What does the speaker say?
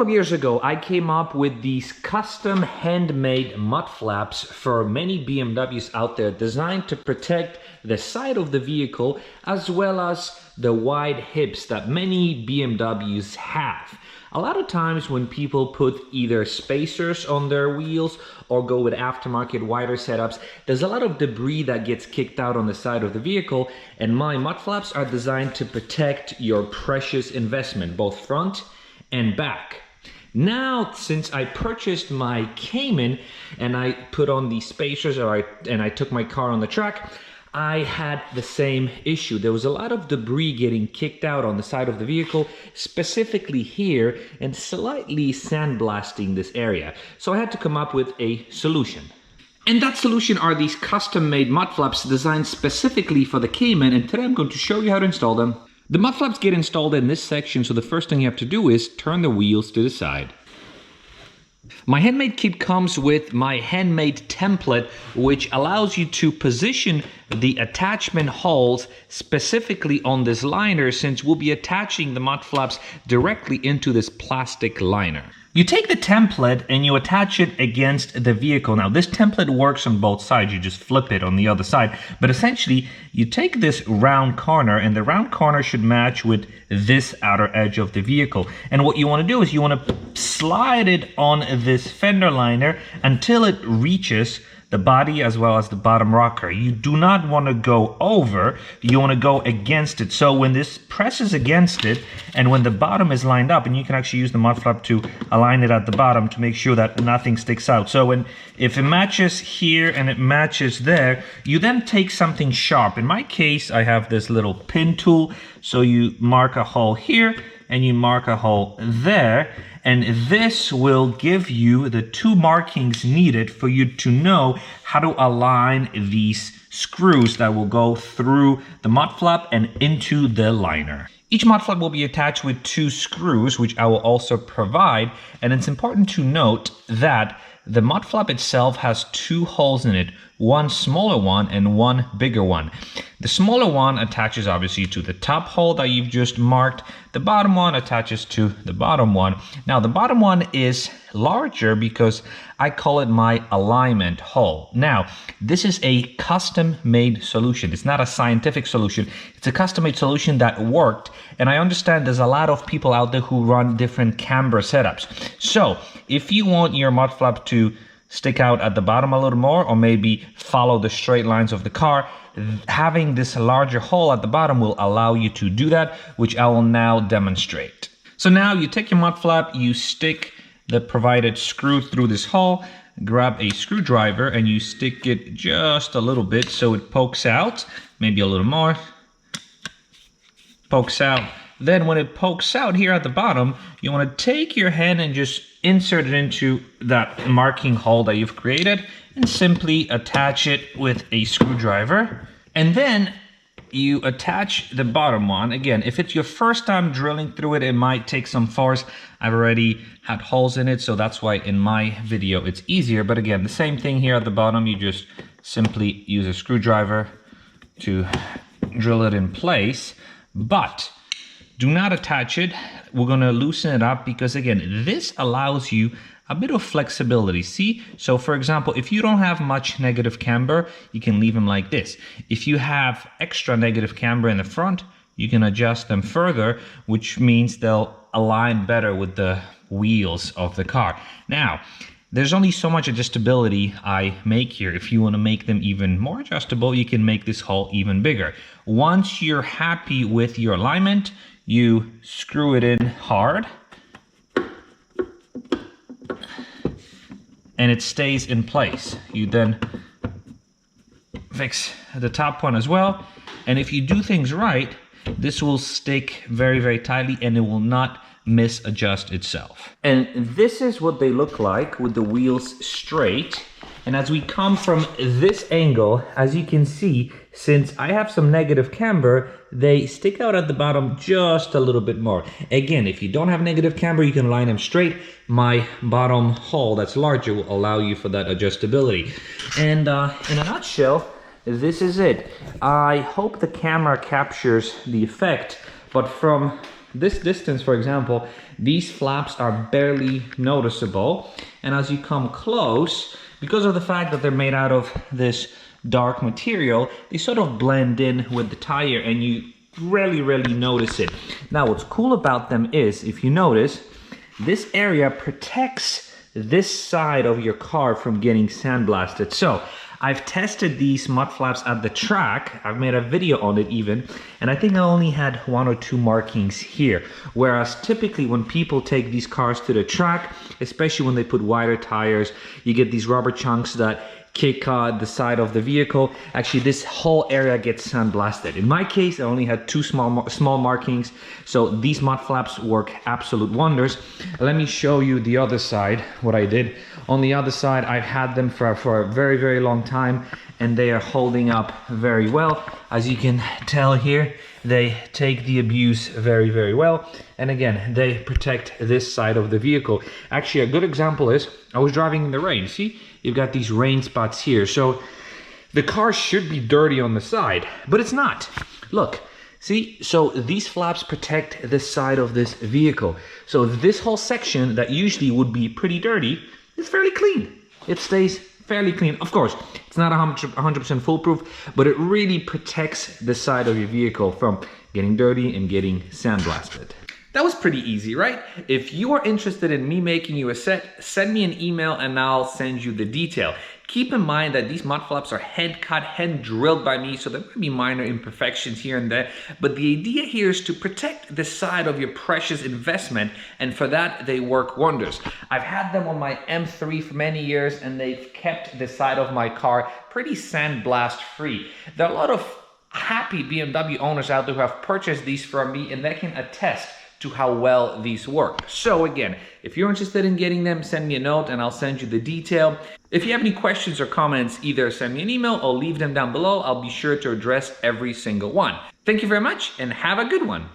couple of years ago, I came up with these custom handmade mud flaps for many BMWs out there, designed to protect the side of the vehicle as well as the wide hips that many BMWs have. A lot of times when people put either spacers on their wheels or go with aftermarket wider setups, there's a lot of debris that gets kicked out on the side of the vehicle, and my mud flaps are designed to protect your precious investment, both front and back. Now, since I purchased my Cayman and I put on the spacers and I took my car on the track, I had the same issue. There was a lot of debris getting kicked out on the side of the vehicle, specifically here, and slightly sandblasting this area. So I had to come up with a solution. And that solution are these custom-made mud flaps designed specifically for the Cayman, and today I'm going to show you how to install them. The mud flaps get installed in this section, so the first thing you have to do is turn the wheels to the side. My handmade kit comes with my handmade template, which allows you to position the attachment holes specifically on this liner, since we'll be attaching the mud flaps directly into this plastic liner. You take the template and you attach it against the vehicle. Now, this template works on both sides. You just flip it on the other side. But essentially, you take this round corner, and the round corner should match with this outer edge of the vehicle. And what you want to do is you want to slide it on this fender liner until it reaches the body as well as the bottom rocker. You do not want to go over, you want to go against it. So when this presses against it and when the bottom is lined up, and you can actually use the mud flap to align it at the bottom to make sure that nothing sticks out. So if it matches here and it matches there, you then take something sharp. In my case, I have this little pin tool. So you mark a hole here and you mark a hole there, and this will give you the two markings needed for you to know how to align these screws that will go through the mud flap and into the liner. Each mud flap will be attached with two screws, which I will also provide, and it's important to note that the mud flap itself has two holes in it, one smaller one and one bigger one. The smaller one attaches obviously to the top hole that you've just marked. The bottom one attaches to the bottom one. Now, the bottom one is larger because I call it my alignment hole. Now, this is a custom-made solution. It's not a scientific solution. It's a custom-made solution that worked, and I understand there's a lot of people out there who run different camber setups. So, if you want your mud flap to stick out at the bottom a little more, or maybe follow the straight lines of the car, having this larger hole at the bottom will allow you to do that, which I will now demonstrate. So now you take your mud flap, you stick the provided screw through this hole, grab a screwdriver, and you stick it just a little bit so it pokes out, maybe a little more, pokes out. Then when it pokes out here at the bottom, you want to take your hand and just insert it into that marking hole that you've created and simply attach it with a screwdriver. And then you attach the bottom one. Again, if it's your first time drilling through it, it might take some force. I've already had holes in it, so that's why in my video it's easier. But again, the same thing here at the bottom, you just simply use a screwdriver to drill it in place. But do not attach it. We're going to loosen it up because, again, this allows you a bit of flexibility. See? So, for example, if you don't have much negative camber, you can leave them like this. If you have extra negative camber in the front, you can adjust them further, which means they'll align better with the wheels of the car. Now, there's only so much adjustability I make here. If you want to make them even more adjustable, you can make this hole even bigger. Once you're happy with your alignment, you screw it in hard and it stays in place. You then fix the top one as well, and if you do things right, this will stick very, very tightly and it will not misadjust itself. And this is what they look like with the wheels straight. And as we come from this angle, as you can see, since I have some negative camber, they stick out at the bottom just a little bit more. Again, if you don't have negative camber, you can line them straight. My bottom hole that's larger will allow you for that adjustability. And in a nutshell, this is it. I hope the camera captures the effect, but from this distance, for example, these flaps are barely noticeable. And as you come close, because of the fact that they're made out of this dark material, they sort of blend in with the tire and you really notice it. Now, what's cool about them is, if you notice, this area protects this side of your car from getting sandblasted. So I've tested these mud flaps at the track. I've made a video on it even, and I think I only had 1 or 2 markings here. Whereas typically when people take these cars to the track, especially when they put wider tires, you get these rubber chunks that kick the side of the vehicle. Actually, this whole area gets sandblasted. In my case, I only had 2 small markings, so these mud flaps work absolute wonders. Let me show you the other side, what I did. On the other side, I've had them for a very long time, and they are holding up very well. As you can tell here, they take the abuse very well. And again, they protect this side of the vehicle. Actually, a good example is, I was driving in the rain. See, you've got these rain spots here. So the car should be dirty on the side, but it's not. Look, see, so these flaps protect this side of this vehicle. So this whole section that usually would be pretty dirty is fairly clean. It stays fairly clean. Of course, it's not 100% foolproof, but it really protects the side of your vehicle from getting dirty and getting sandblasted. That was pretty easy, right? If you are interested in me making you a set, send me an email and I'll send you the detail. Keep in mind that these mud flaps are hand cut, hand drilled by me, so there might be minor imperfections here and there, but the idea here is to protect the side of your precious investment, and for that they work wonders. I've had them on my M3 for many years and they've kept the side of my car pretty sandblast free. There are a lot of happy BMW owners out there who have purchased these from me and they can attest to how well these work. So again, if you're interested in getting them, send me a note and I'll send you the detail. If you have any questions or comments, either send me an email or leave them down below. I'll be sure to address every single one. Thank you very much and have a good one.